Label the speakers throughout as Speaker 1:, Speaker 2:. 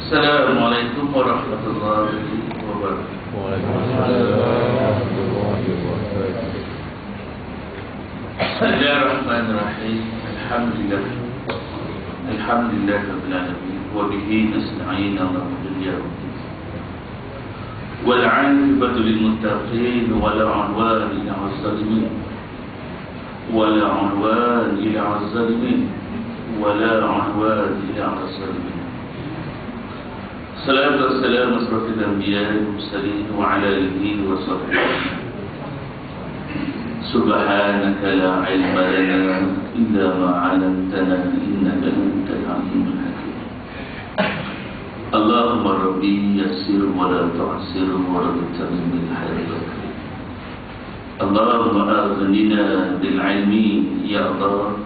Speaker 1: Assalamualaikum warahmatullahi wabarakatuh. Bismillahirrahmanirrahim. Alhamdulillah rabbil alamin wa bihi nasta'in ala umuri din. Wal 'aqibatu lil muttaqin wa la 'udwana illa 'alal zalimin. Wa la 'udwana illa 'alal zalimin. Wa la 'udwana illa 'alal zalimin. Salatu wassalamu asrafil anbiya'i wal mursalin wa 'ala alihi wa sahbihi. Subhanaka la 'ilma lana illa ma 'allamtana innaka antal 'alimul hakim. Allahumma rabbi yassir wa la tu'assir wa rizqna bil halal. Allahumma aghnina bil 'ilmi ya Allah.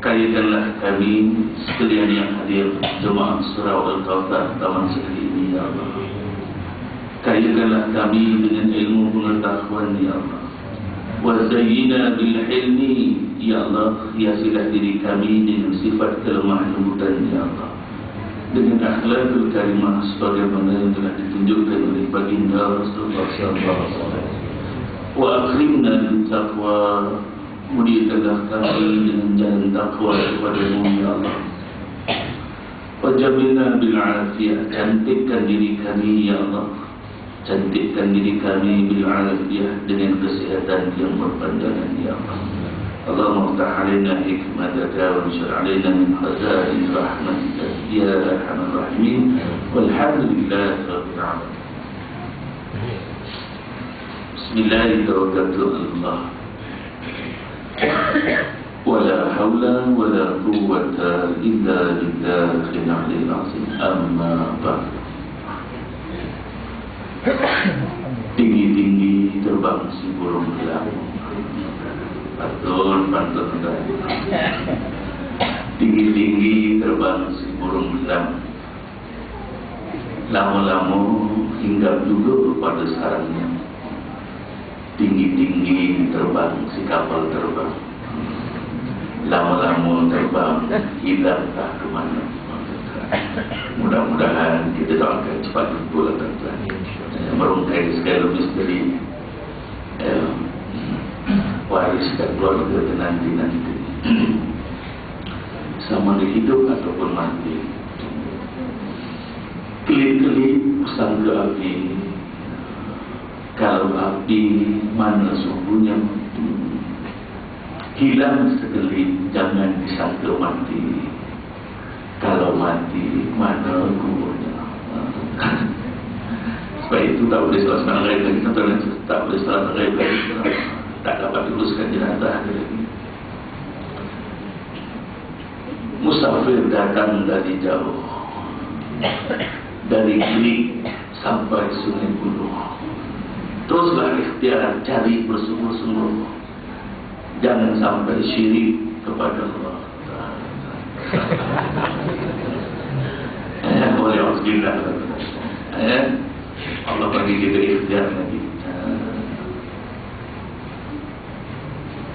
Speaker 1: Kayakanlah kami sekalian yang hadir jemaah surau Al-Kautsar Taman Sri ini ya Allah. Kayakanlah kami dengan ilmu pengetahuan ya Allah. Wa zayyina bil hilmi ya Allah. Hiasilah diri kami dengan sifat kelemah lembutan ya Allah, dengan akhlakul karimah sebagaimana yang telah ditunjukkan oleh baginda Rasulullah sallallahu alaihi wasallam. Wa akrimna bil taqwa. Muliakanlah kami dengan jalan takwa kepada-Mu ya Allah. Wajabna bil afiyah. Cantikkan diri kami ya Allah. Cantikkan diri kami bil afiyah, dengan kesehatan yang berpanjangan ya Allah. Allahumma ftah alaina hikmataka wa anshur alaina min khazain rahmatika ya arhamar rahimin. Walhamdulillahi rabbil alamin. Bismillahirrahmanirrahim. Wala hawla wala quwwata illa billahil aliyyil azim. Amma ba'd. Tinggi-tinggi terbang si burung elang. Pantun. Tinggi-tinggi terbang si burung elang. Lama-lama hinggap juga pada sarangnya. Tinggi-tinggi terbang si kapal terbang. Lama-lama terbang, hilangkah ke mana? Mudah-mudahan kita doakan cepat berpulang tuan-tuan. Merungkai segala misteri wariskan keluarga nanti-nanti, sama di hidup ataupun mati. Kelip-kelip sangga api. Kalau api mana sungguhnya hilang sekelip, jangan disangka mati. Kalau mati mana kuburnya. Sebab itu tak boleh salah sekarang lagi. Tak boleh salah lagi. Tak dapat diuruskan jenazah lagi. Musafir datang dari jauh, dari Klik sampai Sungai Buloh. Teruslah ikhtiar cari bersungguh-sungguh. Jangan sampai syirik kepada Allah. Boleh alhamdulillah. Allah bagi kita ikhtiar lagi.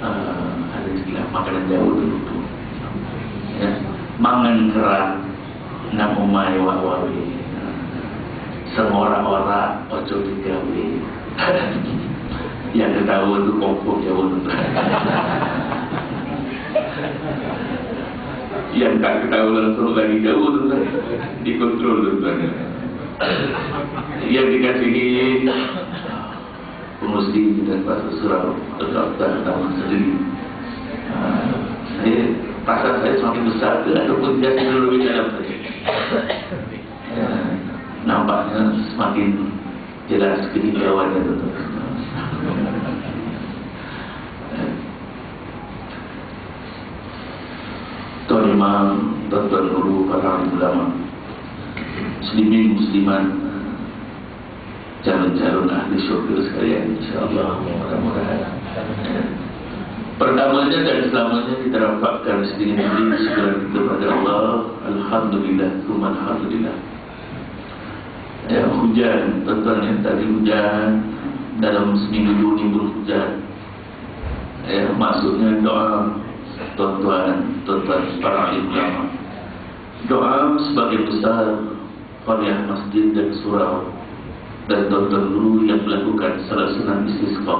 Speaker 1: Ada istilah makanan jauh dulu tu. Mangan kerak nak umai wawawi. Semora-ora ojo digawe. Yang ketahuan itu kompok jauh. Yang tak ketahuan langsung lagi jauh tuan. Dikontrol tuan. Yang dikasihi pengurusi dan pasal surau Al-Kautsar Taman Sri. Saya pasal saya semakin besar ataupun dia lebih dalam saja. Nampaknya semakin jelas ketinggalannya tuan. Tuan Imam, tuan-tuan guru, para ulama, muslimin muslimat, calon-calon ahli syurga sekalian, insyaAllah, mudah-mudahan. Pertamanya dan selamanya kita rapatkan sedikit demi segala kita kepada Allah. Alhamdulillah, alhamdulillah. Hujan, tuan-tuan yang tadi hujan, dalam seminggu ini pun hujan. Maksudnya doa tuan-tuan para ulama Doa sebagai besar Fariah masjid dan surau dan tuan-tuan guru yang melakukan salat sunat istisqa,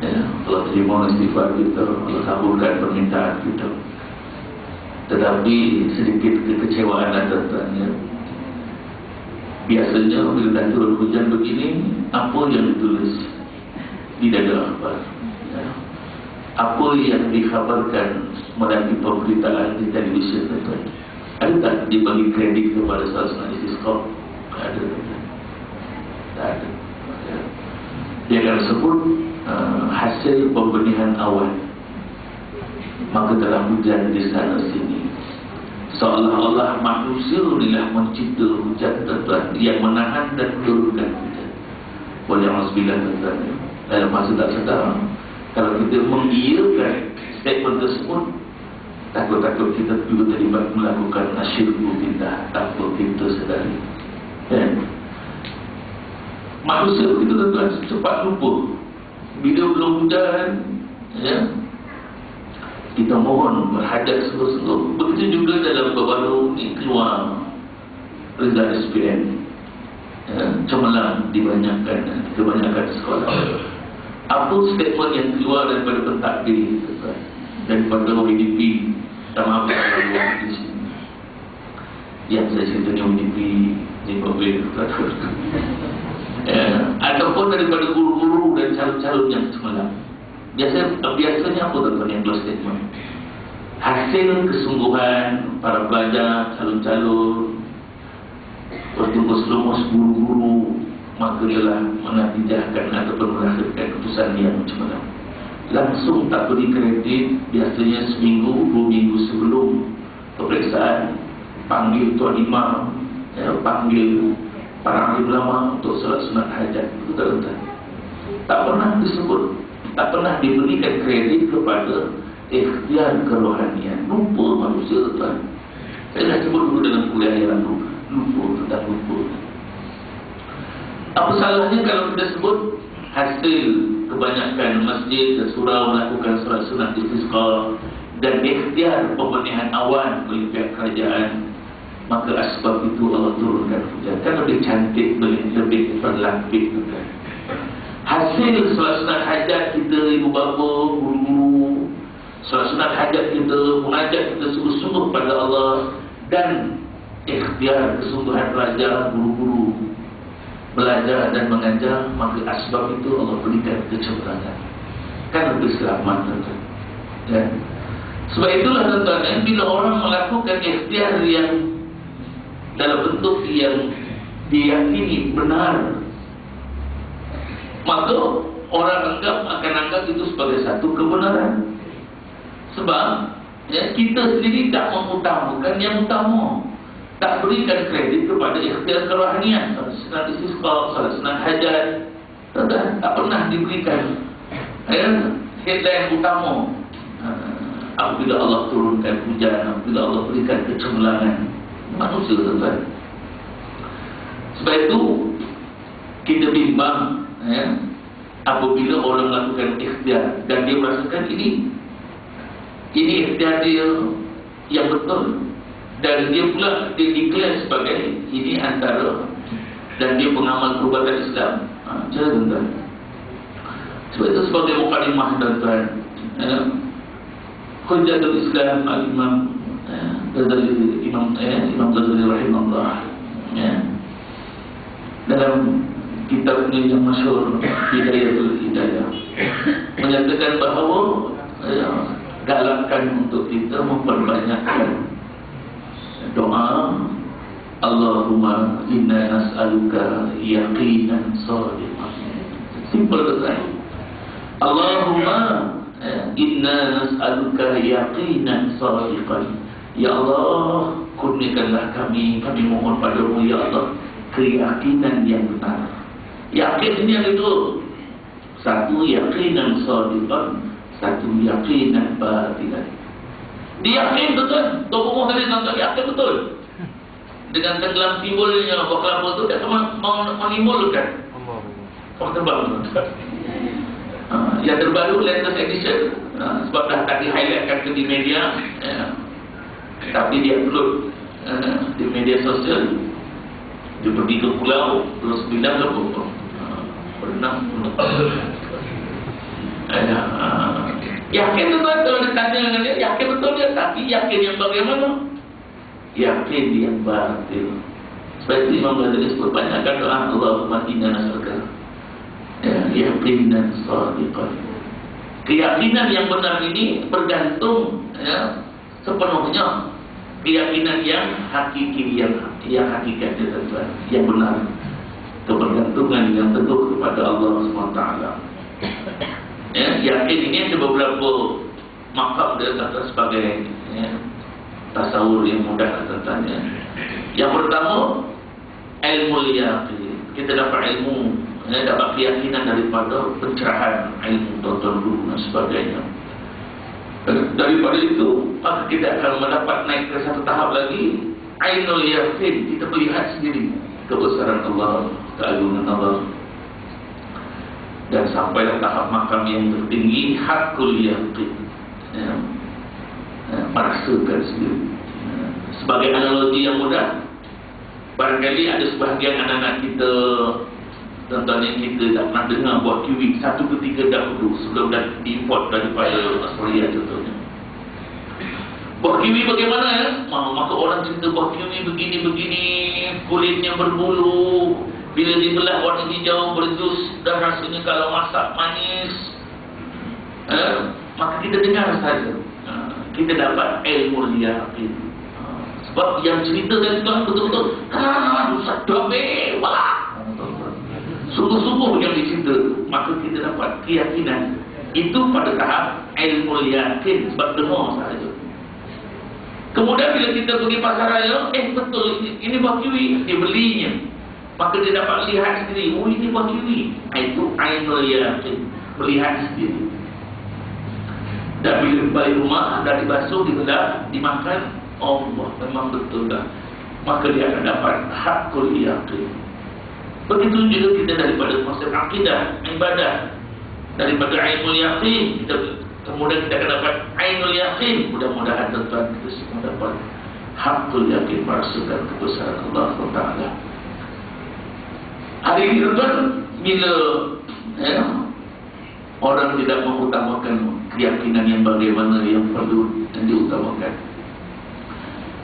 Speaker 1: ya, Allah terima istighfar kita, Allah kabulkan permintaan kita. Tetapi sedikit kekecewaan tuan-tuan, ya. Biasanya bila dah turun hujan begini, apa yang ditulis di dada akhbar, ya. Apa yang dikhabarkan melalui pemberitaan di televisyen, tuan-tuan, ada tak dibagi kredit kepada salat sunat istisqa? Ada. Tak ada. Dia akan sebut hasil pembenihan awan, maka telah hujan di sana sini. Seolah-olah manusia inilah mencipta hujan, tuan-tuan, yang menahan dan menurunkan hujan. Walhamdulillah, tuan-tuan, dalam masa tak sedar, kalau kita mengiyakan statement tersebut, takut-takut kita juga terlibat melakukan asyirku kita tanpa kita sedari. Dan manusia kita, tuan-tuan, cepat lupa. Bila belum hujan, ya, kita mohon berhadap sungguh-sungguh. Begitu juga dalam baru ni keluar result SPM, ya, cemerlang kebanyakan sekolah. Apa statement yang keluar daripada pentadbir, daripada UIDP, sama apa yang di sini? Yang saya ceritanya UIDP ni berbeza, ataupun daripada guru-guru dan calon-calon yang cemerlang. Biasanya apa, tuan-tuan, yang keluar statement? Hasil kesungguhan para pelajar, calon-calon, bertugas-lumus guru-guru, maka telah menatijahkan ataupun melahirkan keputusan yang cemerlang. Langsung tak beri kredit. Biasanya seminggu, 2 minggu sebelum peperiksaan, panggil tuan imam, ya, panggil para ahli ulama untuk salat sunat hajat. Betul-betul tak pernah disebut, tak pernah diberikan kredit kepada ikhtiar kerohanian. Lupa manusia, tuan. Saya dah sebut dulu dalam kuliah yang lalu, lupa. Apa salahnya kalau kita sebut hasil kebanyakan masjid dan surau melakukan salat sunat istisqa dan ikhtiar pembenihan awan oleh pihak kerajaan, maka asbab itu Allah turunkan hujan. Kan lebih cantik, lebih berlapis, kan? Hasil salat sunat hajat kita, ibu bapa, guru-guru, salat sunat hajat kita, mengajak kita sungguh-sungguh pada Allah, dan ikhtiar kesungguhan pelajar, guru-guru belajar dan mengajar, maka asbab itu Allah berikan kecemerlangan. Kan lebih selamat, tuan-tuan, ya? Sebab itulah, tuan-tuan, bila orang melakukan ikhtiar yang dalam bentuk yang diyakini benar, maka orang akan anggap itu sebagai satu kebenaran. Sebab, ya, kita sendiri tak mengutamakan yang utama, tak berikan kredit kepada ikhtiar kerohanian, salat sunat istisqa, salat sunat hajat, tak pernah diberikan, ya, headline utama. Apabila Allah turunkan hujan, apabila Allah berikan kecemerlangan manusia, tuan-tuan. Sebab itu kita bimbang, ya, apabila orang melakukan ikhtiar dan dia merasakan ini ikhtiar dia yang betul, dan dia pula declare sebagai ini antara, dan dia pengamal perubatan Islam. Cara, tuan-tuan. Sebab itu sebagai mukadimah, tuan-tuan, Hujjatul Islam Al-Imam Ghazali, Imam Ghazali rahimahullah, ya, dalam kitabnya yang masyhur Hidayatul Hidayah, menyatakan bahawa, ya, galakkan untuk kita memperbanyakkan doa Allahumma inna nas'aluka yaqinan shadiqan. Simple, kan? Allahumma inna nas'aluka yaqinan shadiqan. Ya Allah, kurniakanlah kami mohon padamu, ya Allah, keyakinan yang benar. Yakin ini yang itu. Satu yaqinan shadiqan, satu yaqinan batinan. Diyakin betul, tubuhmu tadi nonton yakin betul. Dengan tenggelam timbulnya buah kelapa itu dia akan menimbulkan terbang. Yang terbaru latest edition, sebab dah tadi highlightkan ke di media, tapi dia upload di media sosial, dia pergi ke pulau, terus bilang ke pokok berenang. Yakin betul kalau ditanya dengan dia, yakin betul dia, tapi yakin yang bagaimana? Yakin yang batil. Seperti Imam Ghazali sebut, banyakkan doa Allahumma inna nas'aluka yaqinan shadiqan. Keyakinan yang benar ini bergantung sepenuhnya keyakinan yang hakiki, yang hakikatnya Tuhan, yang benar, kebergantungan yang teguh kepada Allah SWT. Yakin ini ada beberapa makam dia kata sebagai tasawur yang mudah katanya. Yang pertama, ilmu yaqin. Kita dapat ilmu, dapat keyakinan daripada pencerahan ilmu tuan guru dan sebagainya. Daripada itu, maka kita akan mendapat naik ke satu tahap lagi, ainul yaqin. Kita melihat sendiri kebesaran Allah, keagungan Allah. Dan sampai ke tahap makam yang tertinggi, hakul yaqin, merasakan sendiri. Sebagai analogi yang mudah, barangkali ada sebahagian anak-anak kita, contohnya kita tak pernah dengar buah kiwi satu ketika dahulu sebelum dah diimport daripada Australia contohnya. Buah kiwi bagaimana ya? Maka orang cerita buah kiwi begini-begini, kulitnya berbulu, bila dibelah warna hijau, berjus, dan rasanya kalau masak manis. Maka kita dengar saja, kita dapat ilmu yaqin. Sebab yang cerita dari Tuhan betul-betul sedap wah, sungguh-sungguh yang dicerita. Maka kita dapat keyakinan itu pada tahap ilmu yakin, sebab dengar sahaja. Kemudian bila kita pergi pasar raya, betul ini buah kiwi, dia belinya. Maka dia dapat lihat sendiri, oh ini buah kiwi. Itu ainul yakin, melihat sendiri. Dan bila balik rumah, dah dibasuh, dibelah, dimakan, Allah memang betul dah. Maka dia akan dapat hakul yaqin. Begitu juga kita daripada konsep akidah, ibadah, daripada ainul yaqin, kemudian kita akan dapat ainul yaqin. Mudah-mudahan tuan-tuan kita semua dapat hakul yaqin, merasakan kebesaran Allah Taala. Hari ini tuan-tuan, bila orang tidak mengutamakan keyakinan yang bagaimana yang perlu dan diutamakan,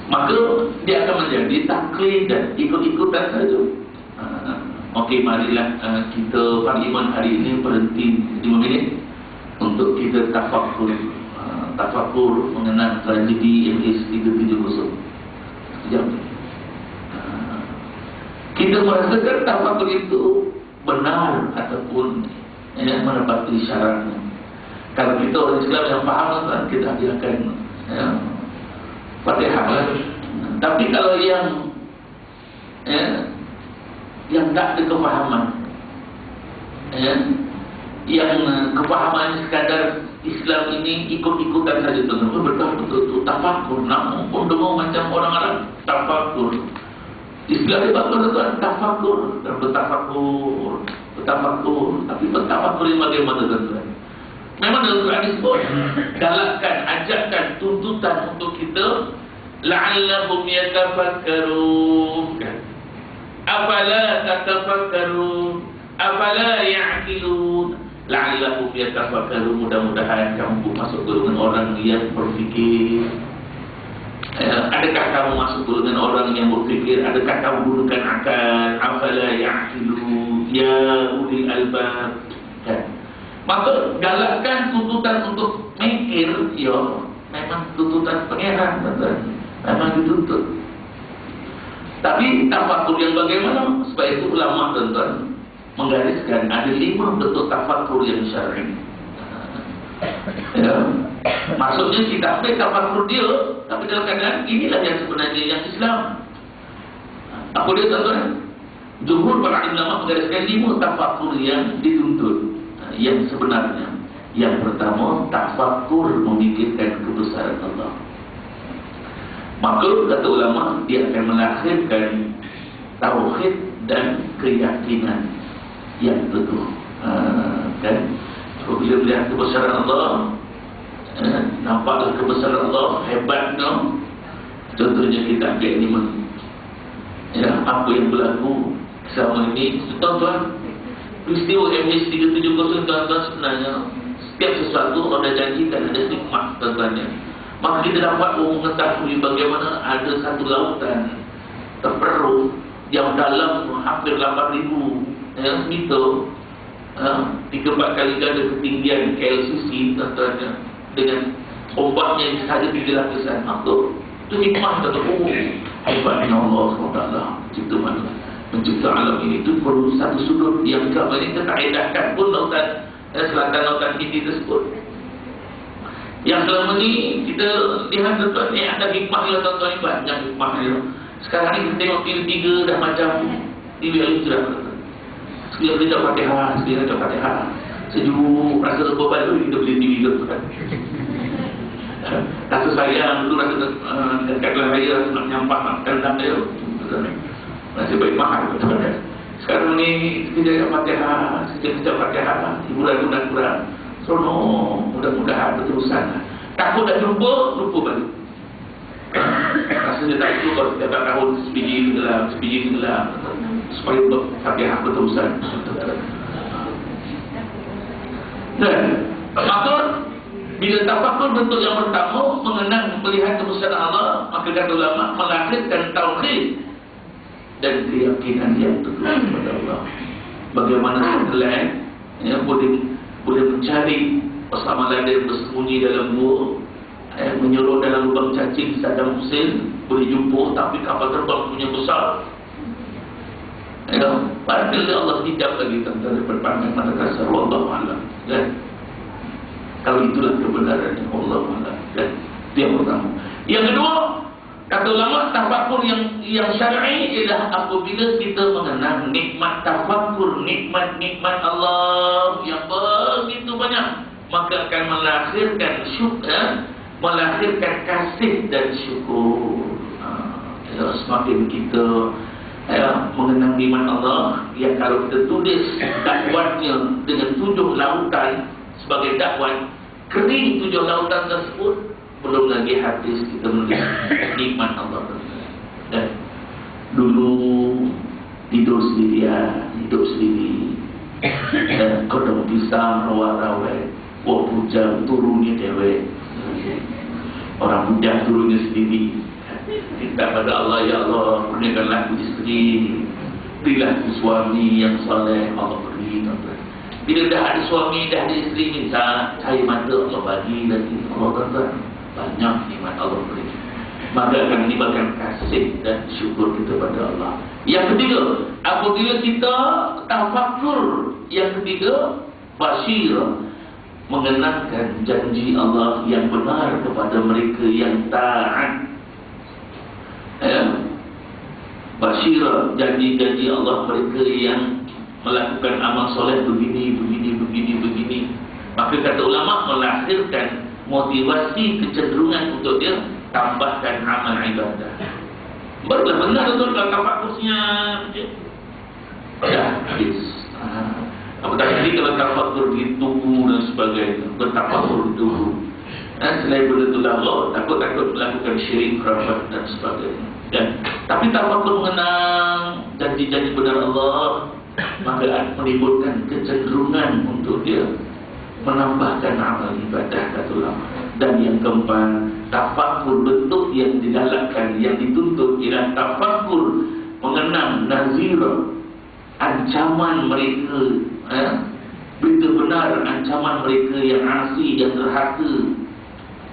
Speaker 1: maka dia akan menjadi taklid dan ikut-ikutan saja. Okey, marilah kita parlimen hari ini berhenti 5 minit untuk kita tafakur mengenai tragedi MH370. Sekejap. Kita merasakan tafakur itu benar ataupun menepati syaratnya. Kalau kita orang Islam yang faham, kita ajarkan Fatihah lah. Tapi kalau yang tak ada kefahaman, yang kefahaman sekadar Islam ini ikut-ikutan saja, betul-betul tafakur, namun pun dengar macam orang Arab tafakur. Islam itu betul-betul tafakur dan bertafakur. Tapi bertafakur ini bagaimana tuan-tuan? Memang dalam Quran disebut, galakkan, ajakkan, tuntutan untuk kita, la'allahum yatafakkarun. Afala tatafakkarun, afala ya'qilun. La'allahum yatafakkarun, mudah-mudahan kamu masuk golongan orang yang berfikir. Adakah kamu masuk golongan orang yang berfikir? Adakah kamu gunakan akal? Afala ya'qilun, ya ulil albab. Maka galakkan tuntutan untuk mikir, memang tuntutan pangeran, memang dituntut. Tapi tafakur yang bagaimana? Sebab itu ulama tuan-tuan menggariskan ada 5 bentuk tafakur yang syar'i. Maksudnya kita ambil tafakur dia, tapi dalam keadaan inilah yang sebenarnya yang Islam. Apa dia tuan-tuan? Jumhur para ulama menggariskan 5 tafakur yang dituntut. Yang sebenarnya, yang pertama, tafakur memikirkan kebesaran Allah. Maka kata ulama, dia akan melahirkan tauhid dan keyakinan yang teguh. Kan? Bila melihat kebesaran Allah, nampaklah kebesaran Allah hebatnya, Contohnya kita ambil animal, ya, apa yang berlaku selama ini, tuan-tuan, peristiwa MH370, tuan-tuan, sebenarnya setiap sesuatu Allah dah janjikan ada hikmah, tuan-tuannya. Maka kita dapat mengetahui bagaimana ada satu lautan terperuk yang dalam hampir 8,000 meter, 3-4 kali ganda ketinggian KLCC, tuan-tuannya, dengan ombaknya yang sahaja 3 lapisan. Itu hikmah, tuan-tuan. Hebatnya Allah SWT mencipta alam ini. Itu perlu satu sudut yang selama ini kita kaedahkan pun lautan selatan lautan Hindi tersebut. Yang selama ini kita lihat, tuan-tuan, ada hikmahnya, tuan-tuan, banyak hikmahnya. Sekarang ni kita tengok TV3 dah macam TV yang sudah, tuan-tuan. Sekali kita Fatihah, sekali kita Fatihah, sejuk, rasa beban tu kita beli TV tu, tuan. Rasa sayang tu, rasa dekat dengan raya, rasa nak menyampah, nak kandang dia, rasa baik mahal, tuan. Sekarang ni kita Fatihah, kita Fatihah, hiburan tu dah kurang. Seronok, mudah-mudahan berterusan. Takut dah jumpa, lupa balik. Rasanya tak itu kalau setiap tahun sebiji tenggelam, supaya Fatihah berterusan. Dan maka bila tafakur bentuk yang pertama mengenang melihat kebesaran Allah, maka kata ulama melahirkan tauhid dan keyakinan yang teguh kepada Allah. Bagaimana selain boleh mencari Osama Laden bersembunyi dalam gua, menyuruh dalam lubang cacing Saddam Hussein, boleh jumpa, tapi kapal terbang punya besar. Padahal Allah tidak lagi tentang berpandang mata kasar. Wallahu a'lam. Kalau itulah kebenaran Allah a'lam. Itu yang pertama. Yang kedua, kata ulama, tafakur yang syar'i ialah apabila kita mengenang nikmat tafakur, nikmat Allah yang begitu banyak, maka akan melahirkan syukur, melahirkan kasih dan syukur. Semakin kita mengenang nikmat Allah, yang kalau kita tulis dakwatnya dengan 7 lautan sebagai dakwat, kering 7 lautan tersebut, belum lagi hadis kita melihat nikmat Allah. Dan dulu tidur sendirian, hidup sendiri, kodong pisang, rawa-rawa, bujang turunnya dewek, orang bujang turunnya sendiri. Minta pada Allah, ya Allah, kurniakanlah aku isteri, berilah aku suami yang soleh. Allah beri. Bila dah ada suami, dah ada isteri, minta cahaya mata, Allah bagi lagi. Allah kata banyak nikmat Allah beri, maka akan menimbulkan kasih dan syukur kita pada Allah. Yang ketiga, apabila kita tafakur, yang ketiga, basyir, mengenangkan janji Allah yang benar kepada mereka yang taat. Basyir, janji-janji Allah mereka yang melakukan amal soleh begini. Maka kata ulama melahirkan motivasi, kecenderungan untuk dia tambahkan amal ibadah. Barulah benar betul kalau tafakurnya dah habis. Apatah lagi kalau tafakur ditunggu dan sebagainya, bertafakur dulu. Selain betul Allah, takut melakukan syirik, kerabat dan sebagainya. Tapi tafakur mengenang janji-janji benar Allah, maka menimbulkan kecenderungan untuk dia menambahkan amal ibadah, kata ulama. Dan yang keempat, tafakur bentuk yang digalakkan, yang dituntut ialah tafakur mengenang nazir, ancaman mereka, berita benar, ancaman mereka yang asi, yang terhaka,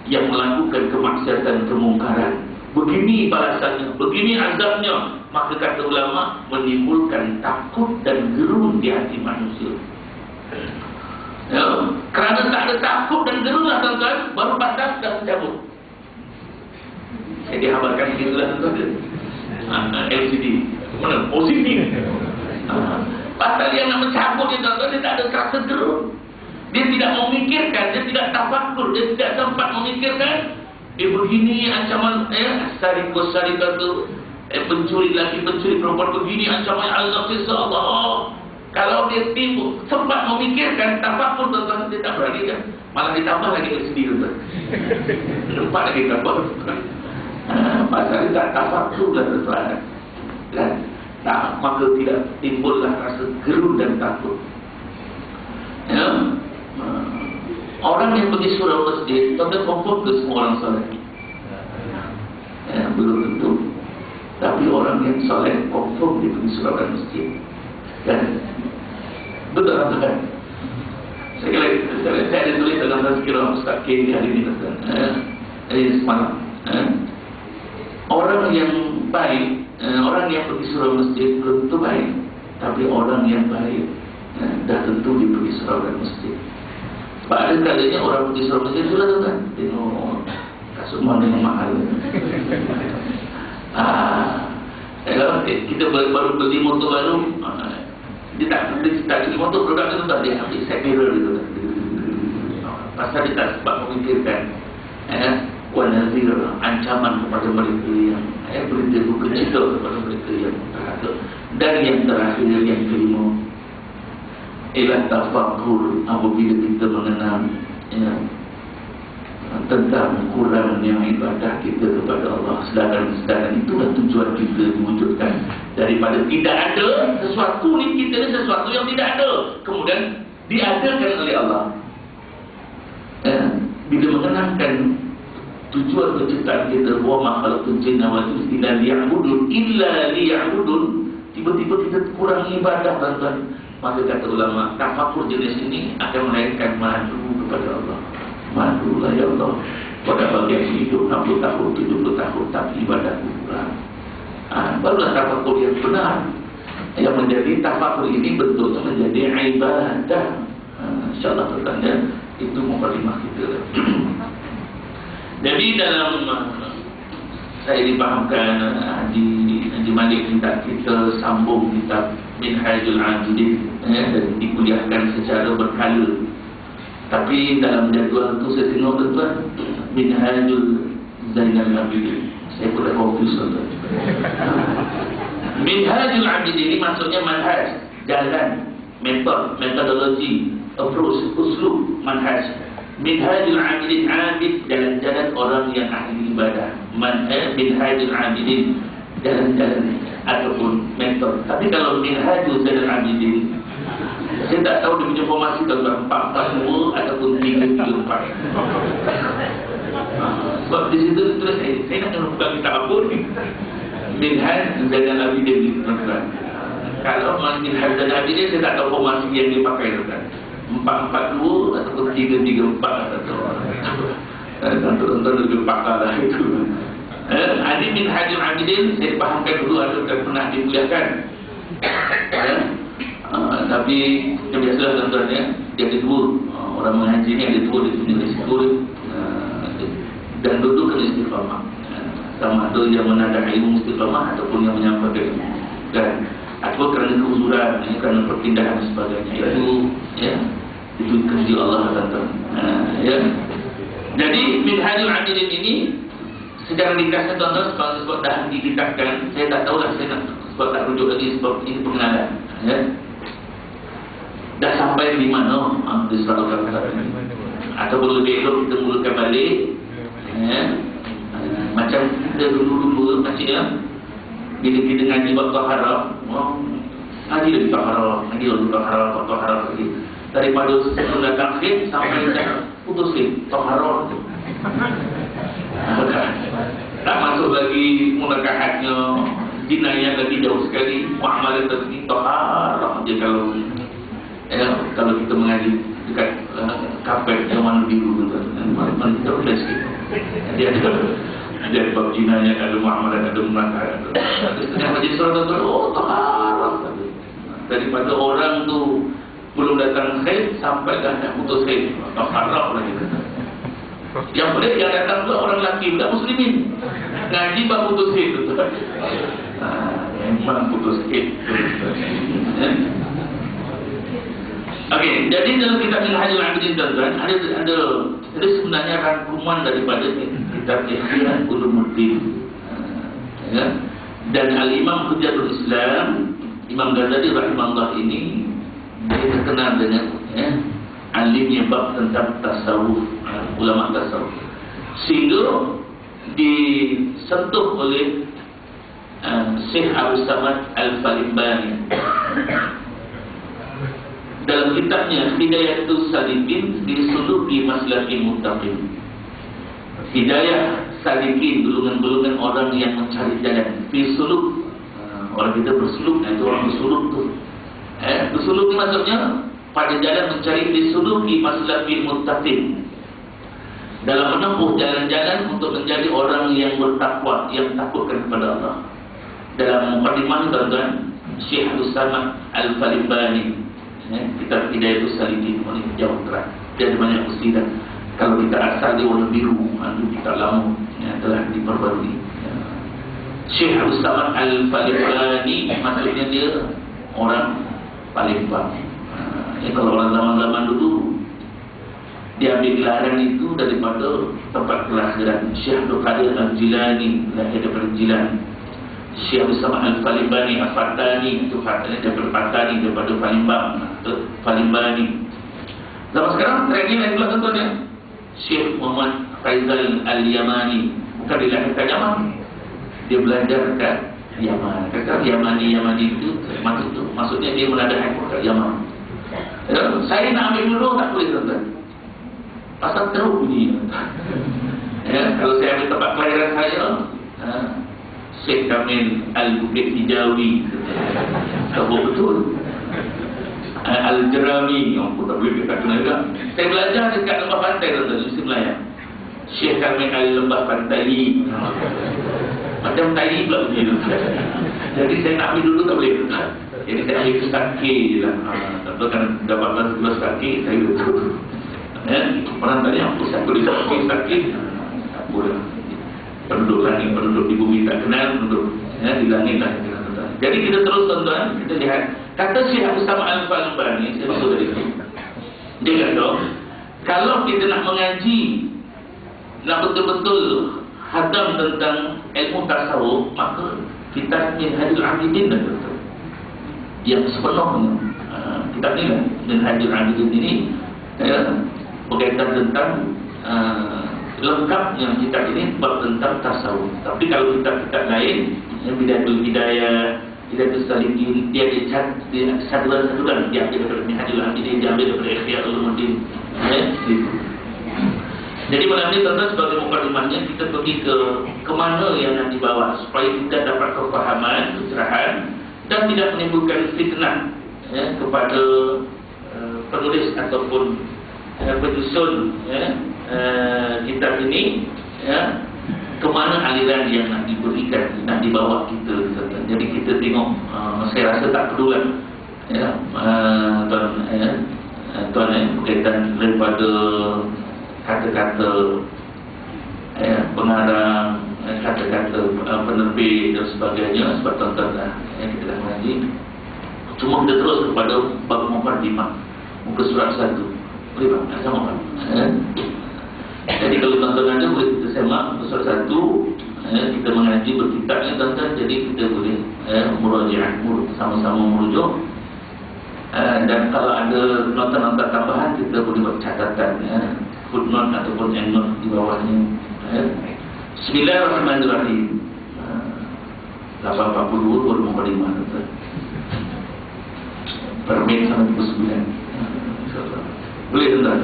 Speaker 1: yang melakukan kemaksiatan, kemungkaran. Begini balasannya, begini azabnya. Maka kata ulama menimbulkan takut dan gerun di hati manusia. Kerana tak ada takut dan gerun lah, tuan-tuan, baru batas dah cabut. Saya dihabarkan gitulah, tuan-tuan. LCD mana? Positif. Pasal yang nak mencabut dia, tuan-tuan, dia tak ada rasa gerun. Dia tidak memikirkan, dia tidak tafakur, dia tidak sempat memikirkan. Begini ancaman sarikatu, pencuri laki, pencuri perempuan begini ancaman Allah Allah. Kalau dia timbul sempat memikirkan tafakur, tuan-tuan, dia tak berani dah. Malah ditambah lagi LCD, tuan-tuan. Nampak lagi tambah. Pasal Ada tak tafakurlah tuan-tuan, kan? Tak, maka tidak timbullah rasa gerun dan takut. Ya? Orang yang pergi surau masjid, tuan-tuan confirm ke semua orang soleh? Ya, belum tentu. Tapi orang yang soleh confirm dia pergi surau dan masjid, kan? Betul kan? Saya ada tulis dalam tazkirah Ustaz K hari ini, semalam. Orang yang baik, orang yang pergi surau masjid belum tentu baik, tapi orang yang baik dah tentu dia pergi surau dan masjid. Sebab ada kalanya orang pergi surau masjid sudah tu kan, tengok kasut mana yang mahal. Kita baru beli motor baru, dia tak beli motor produk itu tak, dia ambil side mirror itu kan. Pasal dia tak sebab memikirkan wanazir, ancaman kepada mereka yang berita buka cerita kepada mereka yang terhadap. Dan yang terakhir, yang kelima, ialah tafakur apabila kita mengenal tentang kurangnya ibadah kita kepada Allah. Sedangkan itulah tujuan kita diwujudkan. Daripada tidak ada sesuatu ni, kita ni sesuatu yang tidak ada, kemudian diadakan oleh Allah. Bila mengenalkan tujuan penciptaan kita, wa ma khalaqtul jinna wal insa illa liya'budun, tiba-tiba kita kurang ibadah, tuan-tuan. Maka kata ulama, tafakur jenis ini akan melahirkan madu kepada Allah. Madu lah ya Allah, pada bagian hidup 60 tahun, 70 tahun, tapi ibadah kurang. Barulah tafakur yang benar, yang menjadi tafakur ini bentuknya menjadi ibadah. InsyaAllah tertanda itu mukadimah kita. Jadi dalam saya dipahamkan Haji Malik minta kita sambung kitab Minhajul Abidin dan dikuliahkan secara berkala. Tapi dalam jadual itu saya tengok tuan-tuan, Minhajul Zainal Abidin. Saya pun dah confuse tuan-tuan. Minhajul Abidin ini maksudnya manhaj, jalan, metodologi, approach, uslub, manhaj. Minhajul Abidin, abid, jalan-jalan orang yang ahli ibadah. Minhajul Abidin, jalan-jalan ataupun metode. Tapi kalau Minhajul Zainal Abidin, saya tak tahu dia punya formasi tuan-tuan, 4-4-2 ataupun 3-3-4. Sebab di situ terus saya nak kena buka kitab apa ni, Minhaj Zainal Abidin, tuan-tuan. Kalau Minhaj Zainal Abidin, saya tak tahu formasi yang dia pakai, tuan-tuan, 4-4-2 ataupun 3-3-4 atau tuan-tuan lebih pakar lah itu. Ini Minhajul Abidin, saya fahamkan dulu ada pernah dikuliahkan. Tapi yang biasalah tuan-tuan ya, dia ada dua. Orang mengaji ni ada dua, dia punya risiko dan duduk kena istiqamah. Sama ada yang menadai ilmu istiqamah ataupun yang menyampaikan ilmu. Dan atau kerana keuzuran, kerana perpindahan dan sebagainya, itu kerja Allah, tuan-tuan. Jadi Minhajul Abidin ini secara ringkasnya, tuan-tuan, sebab dah dikitabkan, saya tak tahulah, saya nak sebab tak rujuk lagi, sebab ini pengenalan. Dah sampai di mana di surat Al-Fatihah ini, ataupun lebih elok kita mulakan balik, macam kita dulu macam bila kita ngaji bab taharah, ngaji lagi taharah, ngaji lagi taharah lagi, daripada sebelum datang khid sampai dah putus khid taharah. Tak masuk lagi munakahatnya, jinayah lagi jauh sekali, muamalah lagi taharah je. Kalau kita mengaji dekat kapet yang mana biru tu, mana kita boleh sikit. Dia ada bab jinayah, ada muamalah, ada munakahat. Yang majlis surah tu, taharah. Daripada orang tu belum datang khair sampai dah nak putus khair, taharah lagi. Yang boleh yang datang tu orang lelaki, bukan muslimin, ngaji bab putus khair tu. Memang putus khair. Okey, jadi dalam kitab Minhajul Abidin, tuan-tuan, ada sebenarnya rangkuman daripada kitab Ihya Ulumuddin. Dan Al-Imam Hujjatul Islam, Imam Ghazali rahimahullah ini, dia terkenal dengan alimnya bab tentang tasawuf, ulama tasawuf. Sehingga disentuh oleh Syekh Abdul Samad Al-Falimbani dalam kitabnya Hidayatus Salikin di Suluki Maslaki Muttaqin. Hidayah salikin, golongan-golongan orang yang mencari jalan. Fi suluk, orang kita bersuluk, itu orang bersuluk tu. Bersuluk ni maksudnya pada jalan mencari fi suluki maslaki muttaqin, dalam menempuh jalan-jalan untuk menjadi orang yang bertakwa, yang takutkan kepada Allah. Dalam mukadimah tuan-tuan, Syekh Abdul Samad Al-Falimbani, kitab Hidayatus Salikin, ini jauh terang. Dia ada banyak usidah. Kalau kita asal dia warna biru, itu kita lama telah diperbarui. Syekh Abdul Samad Al-Falimbani maksudnya dia orang Palembang. Kalau orang zaman-zaman dulu dia ambil gelaran itu daripada tempat kelahiran Syekh Abdul Qadir Al-Jilani, lahir daripada Jilani. Syekh Abdul Samad Al-Falimbani Al-Fatani, itu Fatani daripada Fatani, daripada Palembang, Falimbani. Zaman sekarang trennya lain pula tuan-tuan ya. Syekh Muhammad Faizal Al-Yamani, bukan dilahirkan Yaman, dia belajar kat Yaman. Kata Yamani itu maksudnya dia menadahkan kat Yaman. Saya nak ambil dulu tak boleh tuan-tuan, pasal teruk bunyi. Kalau saya ambil tempat kelahiran saya, Syekh Kamil Al-Bukit Hijawi, tahu betul. Al-Jerami, yang pun tak boleh dekat Kenaga. Saya belajar dekat lembah pantai tuan-tuan, Mesti Melayu. Syekh Kamil Al-Lembah Pantai, macam tadi pula bunyi tuan-tuan. Jadi saya nak ambil dulu tak boleh tuan-tuan. Jadi saya ambil Ustaz K je lah. Tentu kan dapat dua Ustaz K, saya betul. Orang tanya, apa saya boleh Ustaz K? Tak boleh. Penduduk langit, penduduk di bumi tak kenal, penduduk di langit lah. Jadi kita terus tuan-tuan, kita lihat. Kata Syekh Abdul Samad Al-Falimbani, saya maksud dari sini. Dia kata, kalau kita nak mengaji, nak betul-betul hadam tentang ilmu tasawuf, maka kita Minhajul Abidin dah betul. Yang sepenuhnya kitab ni lah, Minhajul Abidin ini berkaitan tentang lengkapnya kitab ini bab tentang tasawuf. Tapi kalau kitab-kitab lain, Bidayatul Hidayah, Hidayatus Salikin, dia ada satu-satuan dia ambil daripada Minhajul Abidin, dia ambil daripada Ihya Ulumuddin. Jadi malam ini tuan-tuan, sebagai mukadimahnya kita pergi ke mana yang nak dibawa supaya kita dapat kefahaman, pencerahan dan tidak menimbulkan fitnah kepada penulis ataupun penyusun kitab ini, ke mana aliran yang nak diberikan, nak dibawa kita. Jadi kita tengok, saya rasa tak perlu lah tuan berkaitan daripada kata-kata pengarang, kata-kata penerbit dan sebagainya. Sebab tuan-tuan dah kita dah mengaji. Cuma kita terus kepada bab mukadimah, muka surat 1. Boleh bang? Sama bang? Jadi kalau tuan-tuan ada, boleh kita semak muka surat 1. Kita mengaji berkitabnya tuan-tuan. Jadi kita boleh murajaah, sama-sama merujuk. Dan kalau ada nota-nota tambahan, kita boleh buat catatan, footnote ataupun endnote di bawahnya. Bismillahirrahmanirrahim. 8.42 baru mukadimah tuan-tuan. Per menit sampai 9. Boleh tuan-tuan?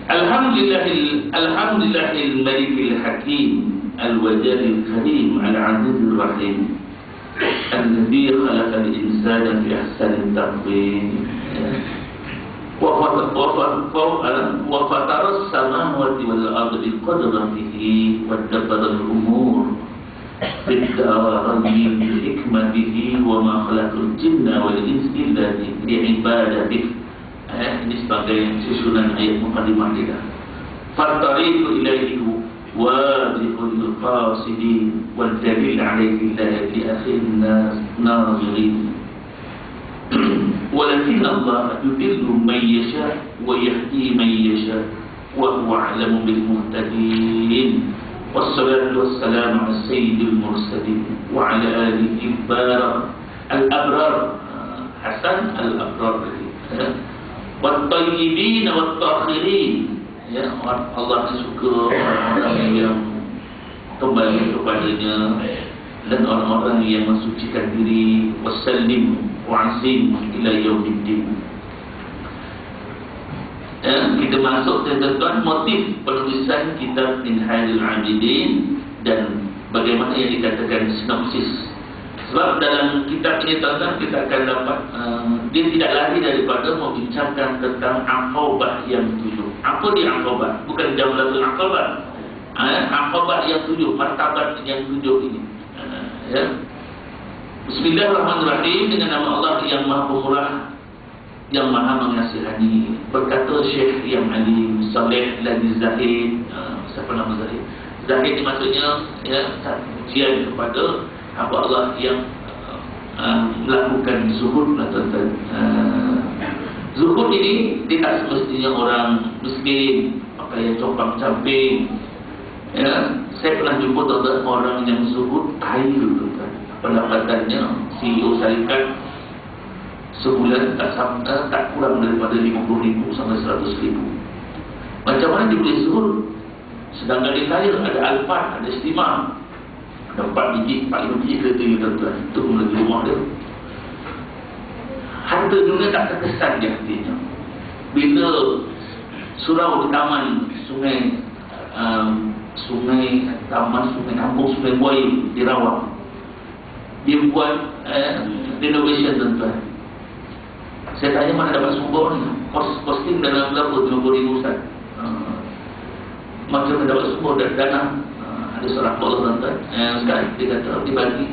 Speaker 1: Alhamdulillahil malikil hakim al-wajadil karim al-azizir rahim alladhi khalaqal insana fi ahsani taqwim wa fataras samawati wal ardi bi qadratihi wa dabbara al-umur bid-darain bi hikmatihi wa ma khalaqal jinna wal insa illa li'ibadatihi. Ini sebagai susunan ayat mukadimah kita. Fattariqu ilaihi wadihul qasidin wal dalil alaihi li akhin nazirin. Walakin Allah yudillu man yasha wa yahdi man yasha wa huwa a'lamu bil muhtadin. Wassalatu wassalamu ala sayyidil mursalin wa ala alihi al-abrar Hasan al-abrar wat-tayyibin wat-takhirin ya, Allah suka orang-orang yang kembali kepadanya dan orang-orang yang mensucikan diri. Wassalim wa'asim ila yaumiddin. Kita masuk ke tuan motif penulisan kitab Minhajul Abidin dan bagaimana yang dikatakan sinopsis. Sebab dalam kitab ini tuan-tuan kita akan dapat dia tidak lari daripada membincangkan tentang Aqabah yang 7. Apa dia Aqabah? Bukan Jamratul Aqabah. Aqabah yang 7, martabat yang 7 ini. Ya. Bismillahirrahmanirrahim. Dengan nama Allah yang Maha Pemurah, yang Maha Mengasihani. Berkata Syekh yang alim, Saleh lagi Zahid. Siapa nama Zahid? Zahid ini maksudnya ya, ujian kepada hamba Allah yang melakukan zuhud lah tuan-tuan. Zuhud ini tidak semestinya orang miskin pakai compang-camping. Ya, saya pernah jumpa tuan-tuan orang yang zuhud air tuan-tuan. Pendapatannya CEO syarikat sebulan tak kurang daripada 50,000 sampai 100,000. Macam mana dia boleh zuhud? Sedangkan dia kaya, ada Alphard, ada Stima, ada 4 biji, 5 biji kereta dia tuan-tuan. Itu melalui rumah dia. Harta dunia tak terkesan di hatinya. Bila surau di taman sungai kampung, sungai buaya dirawat, dia buat renovation tuan-tuan. Saya tanya mana dapat sumber ni? Kosting dalam berapa? 50,000 Ustaz. Macam mana dapat sumber dan dana? Ada seorang Allah tuan-tuan. Sekarang dia kata dia bagi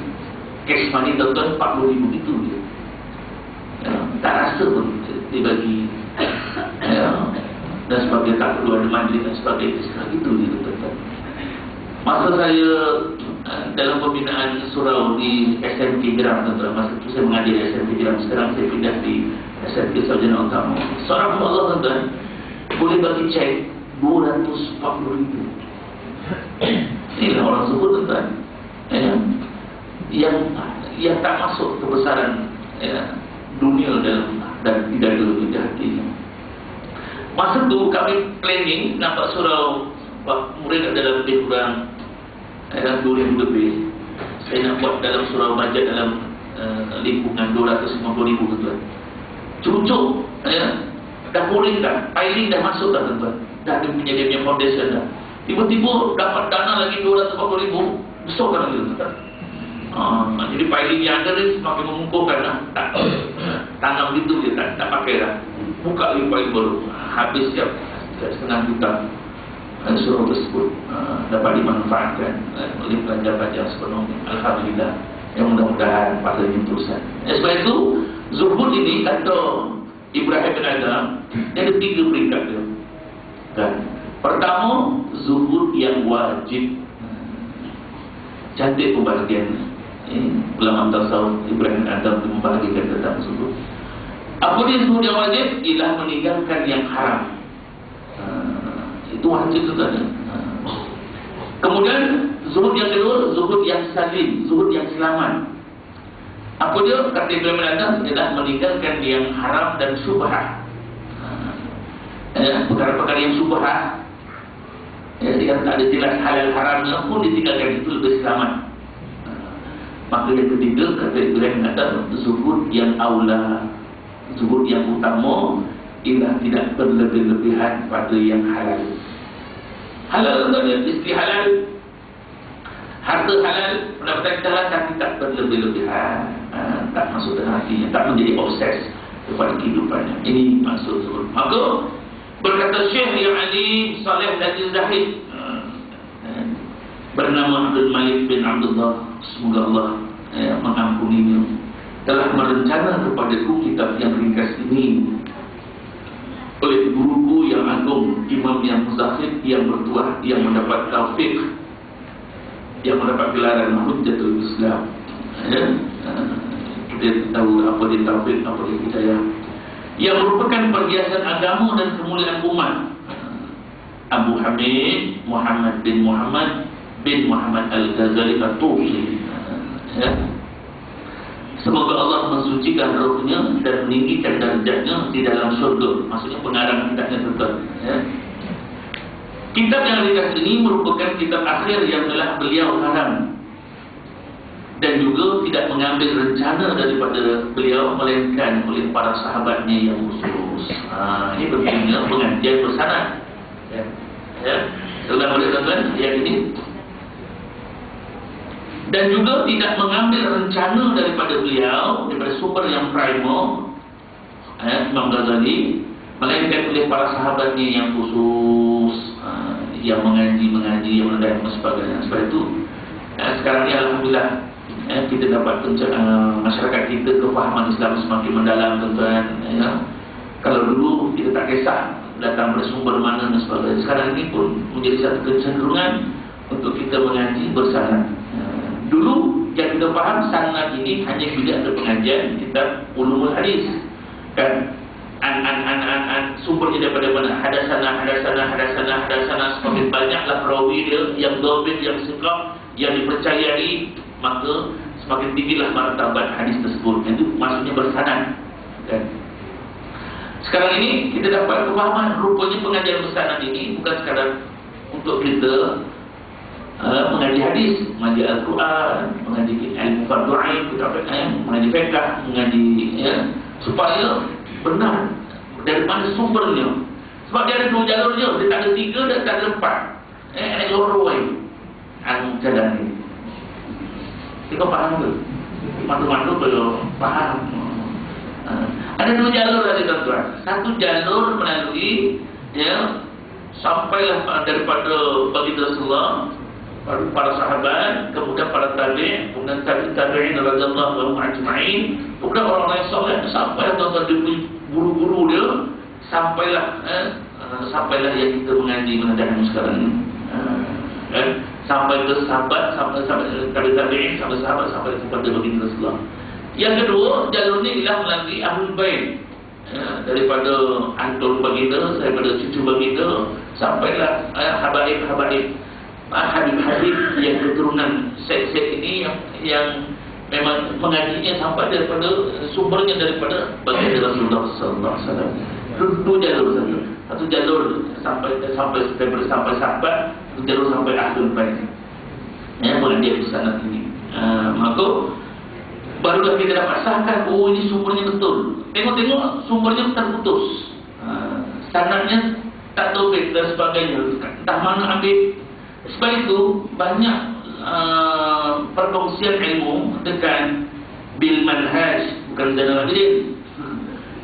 Speaker 1: cash money tuan-tuan 40,000 itu dia. Tak rasa pun dia bagi dan sebagainya, tak perlu ada majlis dan sebagainya. Itu dia tuan-tuan. Masa saya dalam pembinaan surau di SMK Geram tuan-tuan, masa itu saya mengajar di SMK Geram. Sekarang saya pindah di SMK Sarjana Utama. Seorang Allah tuan-tuan boleh bagi cek 240,000. Inilah orang sebut tuan-tuan, yang tak masuk kebesaran dunia dan tidak ada di hatinya. Masa tu kami planning nampak surau murid ada lebih kurang 2,000 lebih. Saya nak buat dalam surau bajet dalam lingkungan 250,000 tuan-tuan. Cucuk dah pouring dah, piling dah masuk dah tuan-tuan. Dah dia punya foundation dah. Tiba-tiba dapat dana lagi 240,000, besarkan lagi tuan-tuan. Jadi piling yang ada ni semakin mengukuhkan lah. Tak tanam gitu dia, tak pakai dah. Buka lagi piling baru. Habis siap 1,5 juta. Surau tersebut dapat dimanfaatkan oleh pelajar-pelajar sepenuhnya. Alhamdulillah. Yang mudah-mudahan pada terusan. Sebab itu zuhud ini kata Ibrahim bin Adam, ada 3 peringkat dia. Kan? Pertama, zuhud yang wajib. Cantik pembahagian. Ulama tasawuf Ibrahim bin Adam membahagikan tentang zuhud. Apa dia zuhud yang wajib? Ialah meninggalkan yang haram. Itu wajib tu tadi. Kemudian zuhud yang kedua, zuhud yang salim, zuhud yang selamat. Apa dia? Kata Ibrahim bin Adam ialah meninggalkan yang haram dan syubhat. Perkara-perkara yang syubhat, yang tak ada jelas halal haramnya pun ditinggalkan, itu lebih selamat. Maka yang ketiga kata Ibrahim bin Adam, zuhud yang aula, zuhud yang utama ialah tidak berlebih-lebihan pada yang halal. Halal itu isteri halal, harta halal, pendapatan kita halal, tapi tak berlebih-lebihan, tak masuk dalam hatinya, tak menjadi obses kepada kehidupannya. Ini maksud zuhud. Maka berkata Syekh yang alim, Saleh dan Zahid, bernama Abdul Malik bin Abdullah, semoga Allah mengampuninya, telah merencana kepadaku kitab yang ringkas ini oleh guruku yang agung, imam yang muzahid, yang bertuah, yang mendapat taufik, yang mendapat gelaran Hujjatul Islam. Kita tahu apa dia taufik, apa dia hidayah, yang merupakan perhiasan agama dan kemuliaan umat. Abu Hamid Muhammad bin Muhammad Al-Ghazali At-Tusi. Semoga Allah mensucikan rohnya dan meninggikan darjatnya di dalam syurga. Maksudnya pengarang kitabnya tuan-tuan. Kitab yang ringkas ini merupakan kitab akhir yang telah beliau karang, dan juga tidak mengambil rencana daripada beliau, melainkan oleh para sahabatnya yang khusus. Ini pentingnya pengajian bersanad. Sudah boleh tuan-tuan ayat ini. Dan juga tidak mengambil rencana daripada beliau, daripada sumber yang primer, Imam Ghazali, melainkan oleh para sahabatnya yang khusus, yang mengaji, yang mendapat dan sebagainya. Sebab itu sekarang ni alhamdulillah kita dapat masyarakat kita kefahaman Islam semakin mendalam, tuan-tuan. Kalau dulu kita tak kisah datang dari sumber mana dan sebagainya, sekarang ini pun menjadi satu kecenderungan untuk kita mengaji bersanad. Dulu yang kita faham sanad ini hanya bila ada pengajian kitab ulumul hadis, kan? Sumbernya daripada mana? Hadasana. Semakin banyaklah perawi dia yang dhabit, yang siqah, yang dipercayai, maka semakin tinggilah martabat hadis tersebut. Itu maksudnya bersanad, kan? Sekarang ini kita dapat kefahaman rupanya pengajian bersanad ini bukan sekadar untuk kita mengaji hadis, mengaji Al-Quran, mengaji ilmu fardu ain, mengaji fiqh, mengaji supaya benar dari mana sumbernya. Sebab dia ada dua jalur je, dia tak ada tiga dan tak ada empat. Loroi jalan ni. Kita faham ke? Mantu-mantu perlu faham. Ada dua jalur tadi, tuan-tuan. Satu jalur melalui sampailah daripada baginda Rasulullah, para sahabat, kemudian para tabi'in, kemudian tabi'in radhiyallahu anhum ajma'in, kemudian orang-orang yang soleh, sampai tuan-tuan dia guru-guru dia, sampailah yang kita mengaji mengajarkan sekarang ini. Sampai ke sahabat, sampai tabi'in, sampai sahabat, sampai kepada baginda Rasulullah. Yang kedua, jalur ini ialah melalui Ahlul Bait, daripada ahlul baginda, daripada cucu baginda, sampailah habaib-habaib, habib-habib yang keturunan Syekh ini yang memang mengajinya sampai daripada sumbernya daripada baginda Rasulullah sallallahu alaihi wasallam. Dua jalur saja. Satu jalur sampai sahabat, satu jalur sampai ahlul bait. Mengaji sanad ini. Maka barulah kita dapat sahkan, oh ini sumbernya betul. Tengok-tengok sumbernya terputus, sanadnya tak tahu dan sebagainya, entah mana ambil. Sebab itu banyak perkongsian ilmu dengan bil manhaj, bukan Zainal Abidin,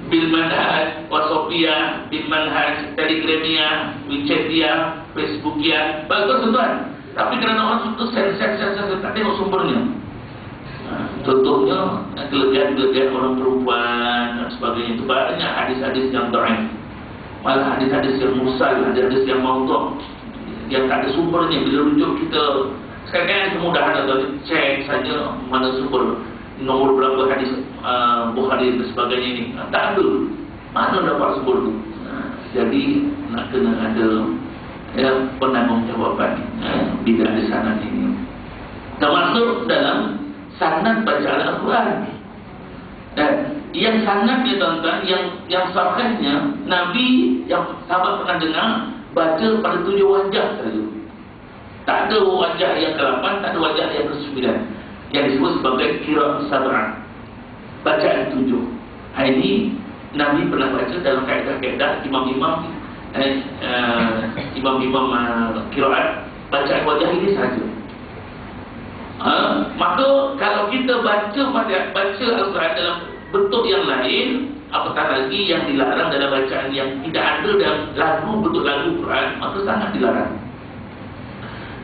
Speaker 1: bil manhaj, WhatsAppia, bil manhaj, Telegramia, WeChatia, Facebookia, bagus tuan. Tapi kerana orang suka sen tak tengok sumbernya. Contohnya kelebihan orang perempuan dan sebagainya, itu banyak hadis-hadis yang dhaif, malah hadis-hadis yang mursal, hadis-hadis yang maudhu', yang tak ada sumbernya. Bila rujuk kita sekarang kan kemudahan atau cek saja mana sumber, nomor berapa hadis Bukhari dan sebagainya ini, tak ada mana dapat sumber tu. Jadi nak kena ada penanggungjawabkan bila ada sanad ini, termasuk dalam sanad bacaan Al-Quran. Dan yang sanadnya, tuan-tuan, yang sahihnya, Nabi yang sahabat pernah dengar baca pada 7 wajah saja. Tak ada wajah yang ke-8, tak ada wajah yang ke-9, yang disebut sebagai qiraat sab'ah, bacaan 7. Ini Nabi pernah baca dalam kaedah-kaedah imam-imam qiraat, bacaan wajah ini saja. Maka kalau kita baca Al-Quran dalam bentuk yang lain, apatah lagi yang dilarang dalam bacaan yang tidak ada dalam lagu, bentuk lagu Quran, maka sangat dilarang.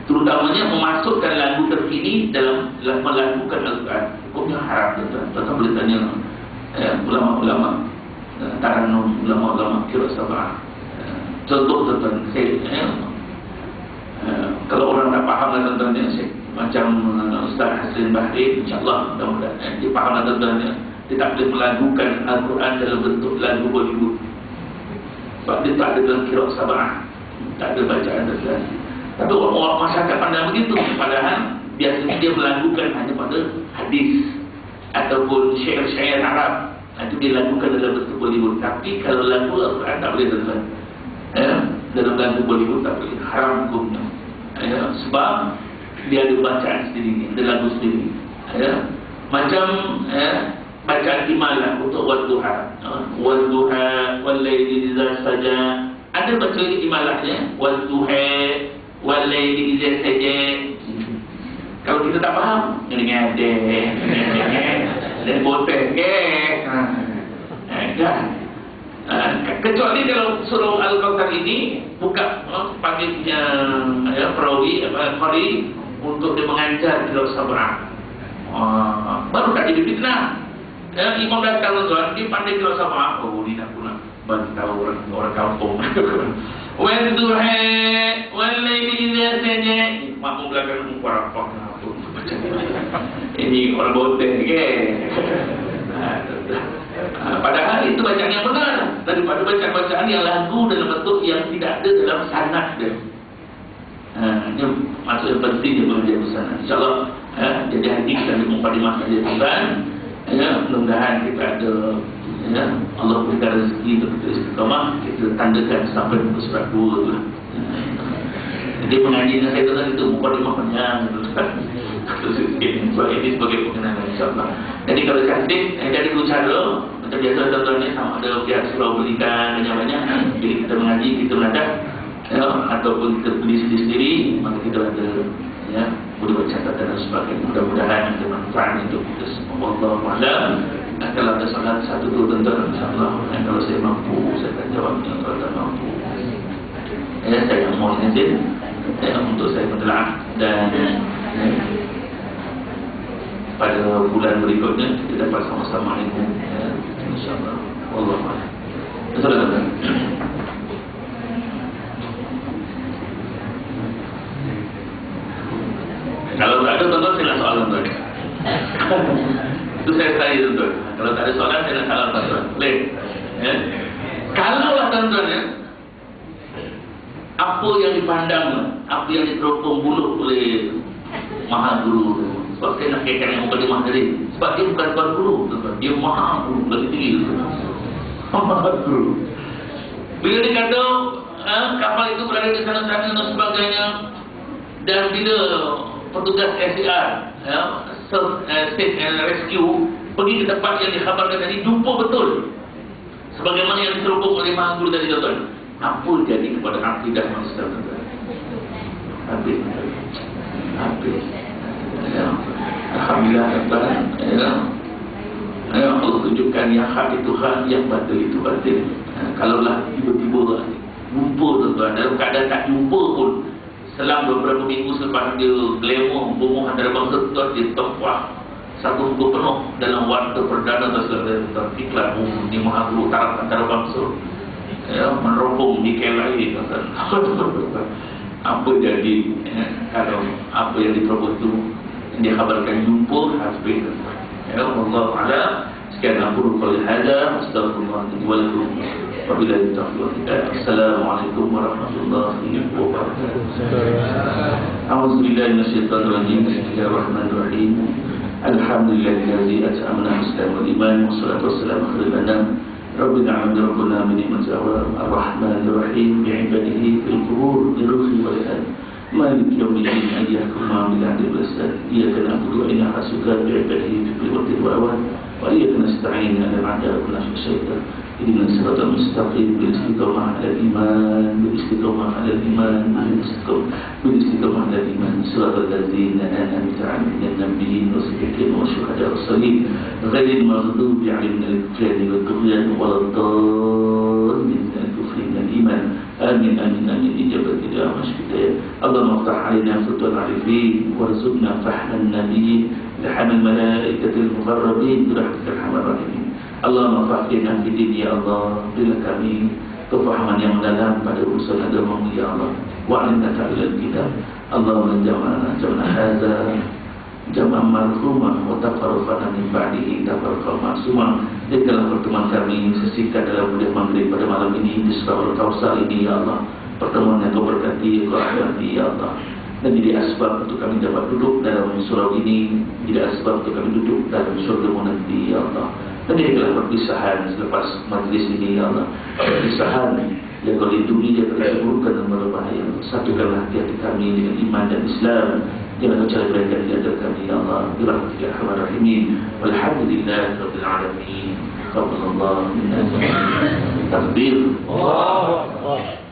Speaker 1: Terutamanya memasukkan lagu terkini dalam melakukan Al-Quran, hukumnya haram. Tuan-tuan boleh tanya ulama-ulama Taranum, ulama-ulama qiraat sab'ah. Contoh, tuan-tuan, kalau orang tak faham, tuan-tuan, macam Ustaz Hasrin Bahri, insyaAllah mudah-mudahan dia faham, tuan-tuan, dia tak boleh melagukan Al-Quran dalam bentuk lagu Bollywood, sebab dia tak ada dalam qiraat sab'ah, tak ada bacaan dan. Tapi orang masyarakat pandang begitu, padahal biasanya dia melagukan hanya pada hadis ataupun syair-syair Arab, itu dia lagukan dalam bentuk Bollywood. Tapi kalau lagu Al-Quran tak boleh, tuan-tuan. dalam lagu Bollywood tak boleh, haram hukumnya. Ya, sebab dia ada bacaan sendiri, ada lagu sendiri. Ya, macam bacaan imalah untuk wadduha, wadduha wal-laili idza saja. Ada baca imalahnya, wadduha wal-laili idza saja. Kalau kita tak faham, dengan dan botek kan. Kecuali kalau surah Al-Kautsar ini buka panggilnya perawi qari untuk dia mengajar tidak sabar. Baru tak jadi fitnah. Imam datang tuan, dia pandai tidak sabar. Oh, dia nak pula bagi tahu orang kampung. Wadduha wal-laili idza saja. Makmum belakang muka ini orang botek padahal itu bacaan yang benar daripada bacaan-bacaan yang lagu dalam bentuk yang tidak ada dalam sanad dia. Ini maksud yang penting dia mengajar sana. InsyaAllah jadi hari ini kita ada mukadimah saja Tuhan. Mudah-mudahan kita ada Allah berikan rezeki untuk kita istiqamah, kita tandakan sampai ke surat 2 tu lah. Jadi mengaji dengan saya tadi itu mukadimah panjang sebab ini sebagai pengenalan insyaAllah. Jadi kalau cantik, jadi dua cara. Macam biasa tuan-tuan ni sama ada pihak surau belikan banyak-banyak. Jadi kita mengaji, kita menadap ataupun kita beli sendiri-sendiri, maka kita ada boleh buat catatan dan sebagainya. Mudah-mudahan ada manfaat untuk kita semua. Wallahualam. Kalau ada soalan satu tu tuan-tuan insyaAllah, kalau saya mampu saya akan jawabnya. Kalau tak mampu saya mohon izin untuk saya menelaah dan pada bulan berikutnya kita dapat sama-sama ilmu insyaAllah. Wallahualam. Assalamualaikum. Kalau tak ada tuan-tuan saya nak soalan tuan. Itu saya tanya tuan-tuan. Kalau tak ada soalan saya nak salam tuan-tuan. Boleh? Kalau lah tuan-tuan apa yang dipandang, apa yang diteropong buluh oleh Maha Guru. Sebab saya nak kaitkan yang mukadimah tadi. Sebab dia bukan tuan guru, dia Maha Guru, lebih tinggi. Maha Guru. Bila dia kata kapal itu berada di sana-sana dan sebagainya, dan bila petugas SAR State and Rescue pergi ke tempat yang dikhabarkan tadi, jumpa betul sebagaimana yang diteropong oleh Maha Guru tadi tuan-tuan. Apa jadi kepada akidah manusia tuan-tuan? Habis. Alhamdulillah Allah tunjukkan yang hak itu hak, yang batil itu batil. Kalaulah tiba-tiba jumpa tuan-tuan, dalam keadaan tak jumpa pun, selang beberapa minggu selepas dia glamour bunuh antarabangsa tuan, dia tempah satu buku penuh dalam warta perdana atau iklan di Maha Guru taraf antarabangsa meneropong di KLIA tuan-tuan. Apa jadi kalau apa yang diteropong itu dikhabarkan jumpa habis. Wallahualam. Sekian aku qul hadza astaghfirullah wa lakum wa billahi taufiq. Assalamualaikum warahmatullahi wabarakatuh. A'udzu billahi minasyaitonir rajim. Bismillahirrahmanirrahim. Alhamdulillahillazi at'amana al-islam wal iman wassalatu wassalamu ala nabiyyina Rabbina amdurna min ni'matil ar-rahmanir rahim bi'ibadihi fil qubur biruhi wal ihad malik yawmiddin ayyahkum bil adli wal ihsan iyyaka na'budu wa iyyaka nasta'in bi'ibadihi fil waqti wal awan wa iyyaka nasta'in ala al-a'da'i wa nahnu syaitan ihdina as-siratal mustaqim bil istiqamah ala al-iman bil istiqamah ala al-iman bil istiqamah ala al-iman siratal ladzina an'amta 'alaihim minan nabiyyin was-siddiqin wasyuhada'i was-shalihin ghairil maghdubi 'alaihim wal-dhalin wad-dughyan wal-dallin al-kufri wal iman amin amin amin ijabat ila masjidaya Allahumma aftah 'alaina futuhat al-arifin warzuqna fahman nabiyyin lihamal malaikatil muqarrabin birahmatil arhamar rahimin Allahumma faqihna fid din ya Allah, berilah kami kefahaman yang mendalam pada urusan agama ya Allah. Wa 'alimna ta'ala kitab. Allahumma jama'na hadza jama'an marhumah wa tafarraqna min ba'dihi tafarraqan ma'sumah. Jadikanlah pertemuan kami sesingkat dalam kuliah maghrib pada malam ini di surah Al-Kautsar ini ya Allah. Pertemuan yang kau berkati, kau rahmati ya Allah. Dan jadi asbab untuk kami dapat duduk dalam surau ini, jadi asbab untuk kami duduk dalam surga nanti ya Allah. Dan jadikanlah perpisahan selepas majlis ini ya Allah, perpisahan yang kau lindungi dari keburukan dan berbahaya. Satukanlah hati kami dengan iman dan Islam. Jangan kau cari mereka di antara kami, ya Allah. Birahmatika ya arhamar rahimin. Walhamdulillahi rabbil alamin. Taqabbalallahu minna. Takbir.
Speaker 2: Allahu Akbar.